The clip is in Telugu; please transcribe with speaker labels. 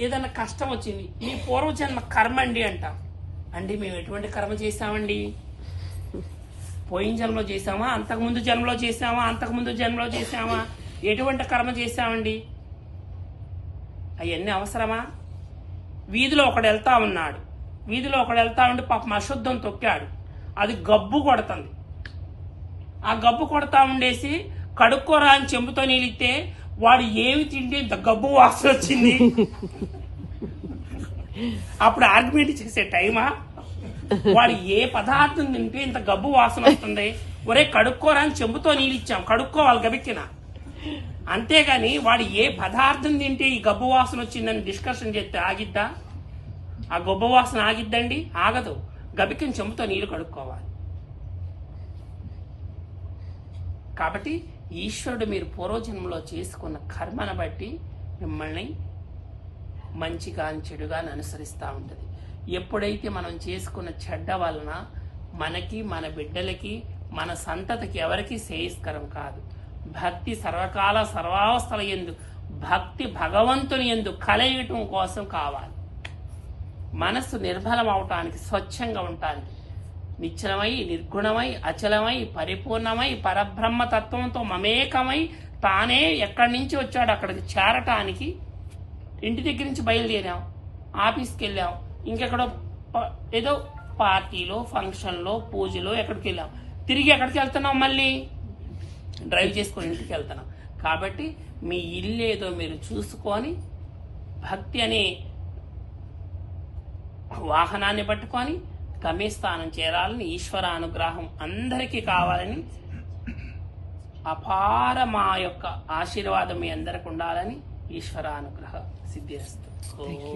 Speaker 1: ఏదైనా కష్టం వచ్చింది, మీ పూర్వజన్మ కర్మ అండి అంటాం. అండి మేము ఎటువంటి కర్మ చేశామండి? పోయిన జన్మలో చేసామా, అంతకుముందు జన్మలో చేసామా, అంతకుముందు జన్మలో చేసామా, ఎటువంటి కర్మ చేశామండి? అవన్నీ అవసరమా? వీధిలో ఒకడు వెళ్తా ఉన్నాడు, వీధిలో ఒకడు వెళ్తా ఉంటే పాపం అశుద్ధం తొక్కాడు, అది గబ్బు కొడుతుంది. ఆ గబ్బు కొడతా ఉండేసి కడుక్కోరా అని చెంబుతో నీళ్ళిస్తే వాడు ఏమి తింటే ఇంత గబ్బు వాసన వచ్చింది? అప్పుడు ఆర్గ్యుమెంట్ చేసే టైమా? వాడు ఏ పదార్థం తింటే ఇంత గబ్బు వాసన వస్తుంది, ఒరే కడుక్కోరా అని చెంబుతో నీళ్ళు ఇచ్చాం, కడుక్కోవాలి గబిక్కిన. అంతేగాని వాడు ఏ పదార్థం తింటే ఈ గబ్బు వాసన వచ్చిందని డిస్కషన్ చేస్తే ఆగిద్దా? ఆ గబ్బు వాసన ఆగిద్దండి? ఆగదు. గబిక్కిన చెంబుతో నీళ్లు కడుక్కోవాలి. కాబట్టి ఈశ్వరుడు మీరు పూర్వజన్మలో చేసుకున్న కర్మను బట్టి మిమ్మల్ని మంచిగా చెడుగా అనుసరిస్తూ ఉంటుంది. ఎప్పుడైతే మనం చేసుకున్న చెడ్డ వలన మనకి, మన బిడ్డలకి, మన సంతతికి ఎవరికి శ్రేయస్కరం కాదు. భక్తి సర్వకాల సర్వావస్థల యందు భక్తి భగవంతుని యందు కలయటం కోసం కావాలి. మనస్సు నిర్మలం అవటానికి, స్వచ్ఛంగా ఉండటానికి, నిశ్చలమై, నిర్గుణమై, అచలమై, పరిపూర్ణమై, పరబ్రహ్మతత్వంతో మమేకమై, తానే ఎక్కడి నుంచి వచ్చాడు అక్కడికి చేరటానికి. ఇంటి దగ్గర నుంచి బయలుదేరాం, ఆఫీస్కి వెళ్ళాం, ఇంకెక్కడో ఏదో పార్టీలో, ఫంక్షన్లో, పూజలో ఎక్కడికి వెళ్ళాం, తిరిగి ఎక్కడికి వెళ్తున్నాం? మళ్ళీ డ్రైవ్ చేసుకొని ఇంటికి వెళ్తున్నాం. కాబట్టి మీ ఇల్లు ఏదో మీరు చూసుకొని భక్తి అనే వాహనాన్ని పట్టుకొని గమ్యస్థానం చేరాలని, ఈశ్వర అనుగ్రహం అందరికీ కావాలని, అపార మా యొక్క ఆశీర్వాదం మీ అందరికి ఉండాలని ఈశ్వర అనుగ్రహ సిద్ధిస్తూ